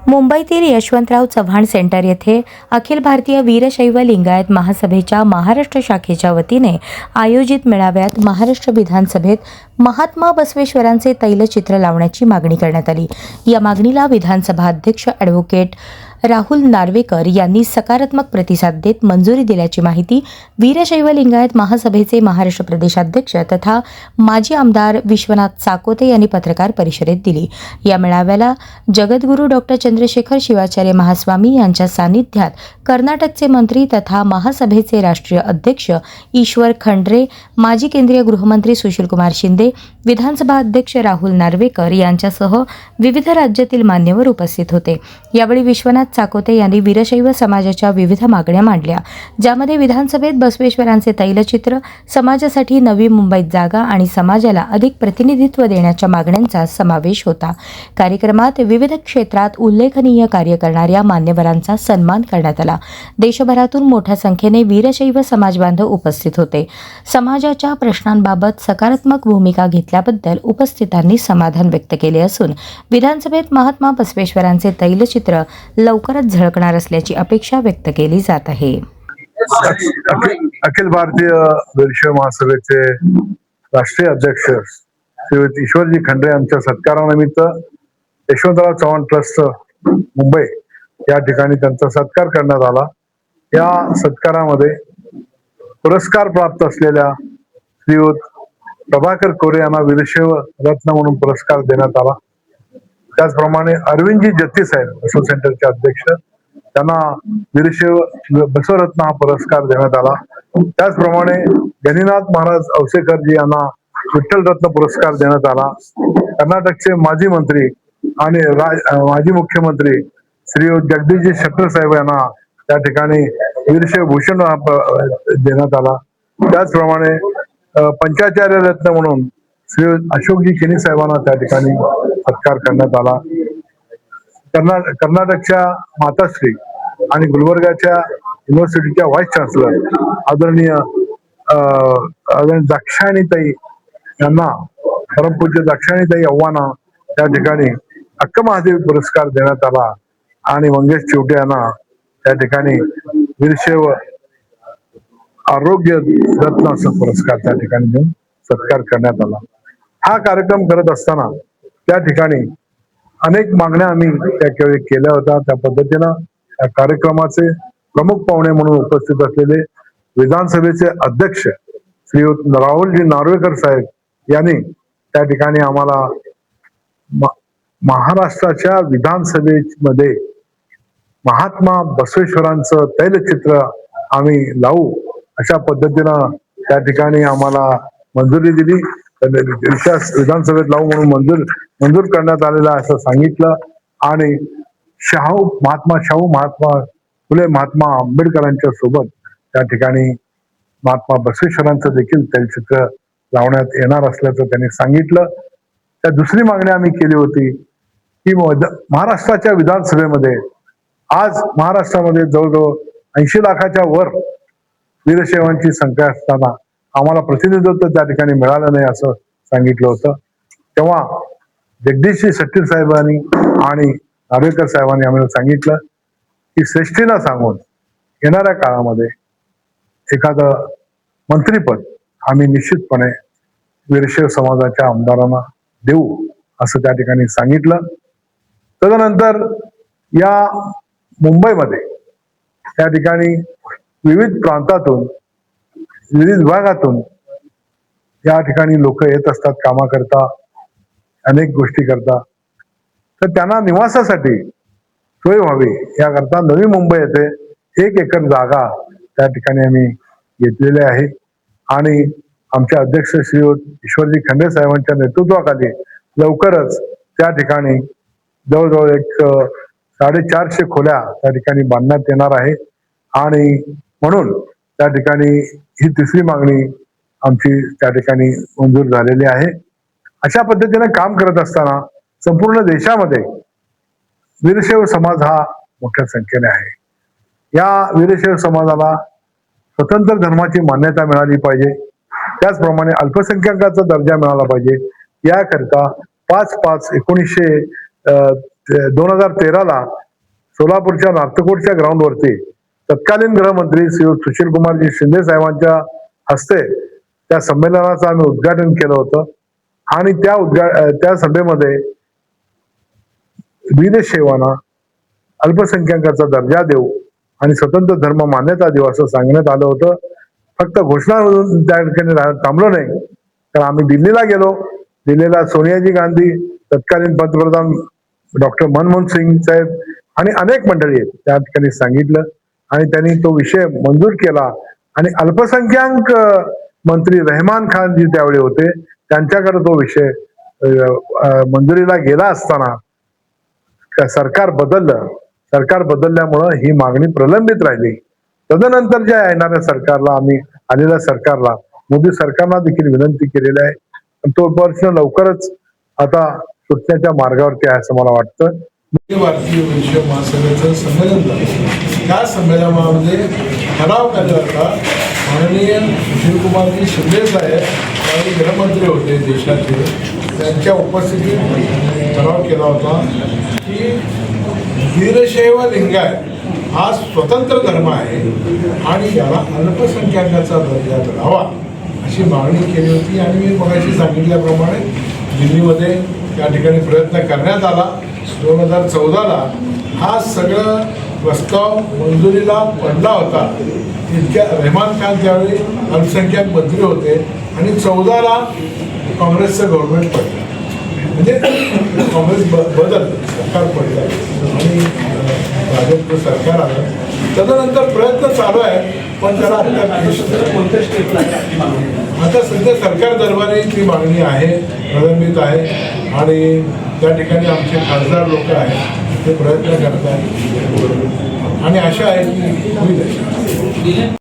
मुंबईतील यशवंतराव चव्हाण सेंटर येथे अखिल भारतीय वीरशैव लिंगायत महासभेच्या महाराष्ट्र शाखेच्या वतीने आयोजित मेळाव्यात महाराष्ट्र विधानसभेत महात्मा बसवेश्वरांचे तैलचित्र लावण्याची मागणी करण्यात आली। या मागणीला विधानसभा अध्यक्ष ॲडव्होकेट राहुल नार्वेकर यांनी सकारात्मक प्रतिसाद देत मंजुरी दिल्याची माहिती वीरशैव लिंगायत महासभेचे महाराष्ट्र प्रदेशाध्यक्ष तथा माजी आमदार विश्वनाथ साकोते यांनी पत्रकार परिषदेत दिली। या मेळाव्याला जगद्गुरू डॉक्टर चंद्रशेखर शिवाचार्य महास्वामी यांच्या सानिध्यात कर्नाटकचे मंत्री तथा महासभेचे राष्ट्रीय अध्यक्ष ईश्वर खंड्रे, माजी केंद्रीय गृहमंत्री सुशीलकुमार शिंदे, विधानसभा अध्यक्ष राहुल नार्वेकर यांच्यासह विविध राज्यातील मान्यवर उपस्थित होते। यावेळी विश्वनाथ साकोते यांनी वीरशैव समाजाच्या विविध मागण्या मांडल्या, ज्यामध्ये विधानसभेत बसवेश्वरांचे तैलचित्र, समाजासाठी नवी मुंबईत जागा आणि समाजाला अधिक प्रतिनिधित्व देण्याच्या मागण्यांचा समावेश होता। कार्यक्रमात विविध क्षेत्रात उल्लेखनीय कार्य करणाऱ्या मान्यवरांचा सन्मान करण्यात आला। देशभरातून मोठ्या संख्येने वीरशैव समाजबांधव उपस्थित होते। समाजाच्या प्रश्नांबाबत सकारात्मक भूमिका घेतल्याबद्दल उपस्थितांनी समाधान व्यक्त केले असून विधानसभेत महात्मा बसवेश्वरांचे तैलचित्र लवकरच झळकणार असल्याची अपेक्षा व्यक्त केली जात आहे। अखिल भारतीय वीरशैव महासभेचे राष्ट्रीय अध्यक्ष श्री ईश्वरजी खंड्रे यांच्या सत्कारानिमित्त यशवंतराव चव्हाण ट्रस्ट मुंबई या ठिकाणी त्यांचा सत्कार करण्यात आला। या सत्कारामध्ये पुरस्कार प्राप्त असलेल्या श्रीयुत प्रभाकर कोरे यांना वीरशैव रत्न म्हणून पुरस्कार देण्यात आला। त्याचप्रमाणे अरविंदजी जत्ती साहेब बसव सेंटरचे अध्यक्ष, त्यांना वीरशैव बसवरत्न हा पुरस्कार देण्यात आला। त्याचप्रमाणे गणिनाथ महाराज औसेकरजी यांना विठ्ठल रत्न पुरस्कार देण्यात आला। कर्नाटकचे माजी मंत्री आणि माजी मुख्यमंत्री श्री जगदीशजी शेट्टर साहेब यांना त्या ठिकाणी वीरशैव भूषण देण्यात आला। त्याचप्रमाणे पंचाचार्य रत्न म्हणून श्री अशोकजी केनी साहेबांना त्या ठिकाणी सत्कार करण्यात आला। कर्नाटकच्या माताश्री आणि गुलबर्गाच्या युनिव्हर्सिटीच्या व्हाईस चान्सलर आदरणीय दाक्षायणीताई यांना, परमपूज्य दाक्षायणीताई आव्हाना त्या ठिकाणी अक्क महादेव पुरस्कार देण्यात आला आणि मंगेश चिवटे यांना त्या ठिकाणी वीरशैव आरोग्य रत्न असा पुरस्कार त्या ठिकाणी देऊन सत्कार करण्यात आला। हा कार्यक्रम करत असताना त्या ठिकाणी अनेक मागण्या आम्ही त्यावेळी केल्या होत्या। त्या पद्धतीनं या कार्यक्रमाचे प्रमुख पाहुणे म्हणून उपस्थित असलेले विधानसभेचे अध्यक्ष श्री राहुलजी नार्वेकर साहेब यांनी त्या ठिकाणी आम्हाला महाराष्ट्राच्या विधानसभेमध्ये महात्मा बसवेश्वरांचं तैलचित्र आम्ही लावू अशा पद्धतीनं त्या ठिकाणी आम्हाला मंजुरी दिली। विधानसभेत लावू म्हणून मंजूर करण्यात आलेला असं सांगितलं आणि महात्मा फुले महात्मा आंबेडकरांच्या सोबत त्या ठिकाणी महात्मा बसवेश्वरांचं देखील तैलचित्र लावण्यात येणार असल्याचं त्यांनी सांगितलं। त्या दुसरी मागणी आम्ही केली होती की महाराष्ट्राच्या विधानसभेमध्ये आज महाराष्ट्रामध्ये जवळजवळ 80 लाखाच्या वर वीरशैवांची संख्या असताना आम्हाला प्रतिनिधित्व त्या ठिकाणी मिळालं नाही असं सांगितलं होतं। तेव्हा जगदीशजी शेट्टी साहेबांनी आणि नार्वेकर साहेबांनी आम्हाला सांगितलं की श्रेष्ठींना सांगून येणाऱ्या काळामध्ये एखादं मंत्रीपद आम्ही निश्चितपणे वीरशैव समाजाच्या आमदारांना देऊ असं त्या ठिकाणी सांगितलं। तदनंतर या मुंबईमध्ये त्या ठिकाणी विविध प्रांतातून, विविध विभागातून या ठिकाणी लोक येत असतात कामाकरता, अनेक गोष्टी करता, तर त्यांना निवासासाठी सोय व्हावी याकरता नवी मुंबई येथे 1 एकर जागा त्या ठिकाणी आम्ही घेतलेली आहे आणि आमचे अध्यक्ष श्री ईश्वरजी खंड्रे साहेबांच्या नेतृत्वाखाली लवकरच त्या ठिकाणी जवळजवळ एक 450 खोल्या त्या ठिकाणी बांधण्यात येणार आहे आणि म्हणून त्या ठिकाणी ही तिसरी मागणी आमची त्या ठिकाणी मंजूर झालेली आहे। अशा पद्धतीने काम करत असताना संपूर्ण देशामध्ये वीरशैव समाज हा मोठ्या संख्येने आहे। या वीरशैव समाजाला स्वतंत्र धर्माची मान्यता मिळाली पाहिजे, त्याचप्रमाणे अल्पसंख्याकाचा दर्जा मिळाला पाहिजे। याकरता 5/5/19 2013ला सोलापूरच्या नार्तकोटच्या ग्राउंडवरती तत्कालीन गृहमंत्री श्री सुशीलकुमारजी शिंदे साहेबांच्या हस्ते त्या संमेलनाचं आम्ही उद्घाटन केलं होतं. आणि त्या सभेमध्ये वीरशैवांना अल्पसंख्याकाचा दर्जा देऊ आणि स्वतंत्र धर्म मान्यता देऊ असं सांगण्यात आलं होतं. फक्त घोषणा होऊन त्या ठिकाणी थांबलो नाही, तर आम्ही दिल्लीला गेलो. दिल्लीला सोनियाजी गांधी, तत्कालीन पंतप्रधान डॉक्टर मनमोहन सिंग साहेब आणि अनेक मंडळी आहेत त्या ठिकाणी सांगितलं आणि त्यांनी तो विषय मंजूर केला. आणि अल्पसंख्याक मंत्री रहमान खान जी त्यावेळी होते, त्यांच्याकडे तो विषय मंजुरीला गेला असताना सरकार बदललं. सरकार बदलल्यामुळं ही मागणी प्रलंबित राहिली. तदनंतरच्या येणाऱ्या सरकारला, आम्ही आलेल्या सरकारला, मोदी सरकारला देखील विनंती केलेली आहे. तो प्रश्न लवकरच आता सुटण्याच्या मार्गावरती आहे असं मला वाटतं. भारतीय वैश्य महासभेचं संमेलन झालं. त्या संमेलनामध्ये ठराव केला होता. माननीय सुशीलकुमारजी शिंदे साहेब आणि गृहमंत्री होते देशाचे, त्यांच्या उपस्थितीत ठराव केला होता की वीरशैव लिंगायत हा स्वतंत्र धर्म आहे आणि याला अल्पसंख्याकाचा दर्जा मिळावा अशी मागणी केली होती. आणि मी मगाशी सांगितल्याप्रमाणे दिल्लीमध्ये त्या ठिकाणी प्रयत्न करण्यात आला. 2014ला हा सगळं प्रस्ताव मंजुरीला पडला होता. इतक्या रहमान खान त्यावेळी अल्पसंख्याक मंत्री होते आणि 14ला काँग्रेसचं गव्हर्नमेंट पडलं. म्हणजे काँग्रेस बदल सरकार पडलं आणि भाजपचं सरकार आलं. तदनंतर प्रयत्न चालू आहे, पण त्याला आता सध्या सरकार दरबारी ती मागणी आहे, प्रलंबित आहे. आणि त्या ठिकाणी आमचे खासदार लोक आहेत, ते प्रयत्न करत आहेत आणि आशा आहे की होईल.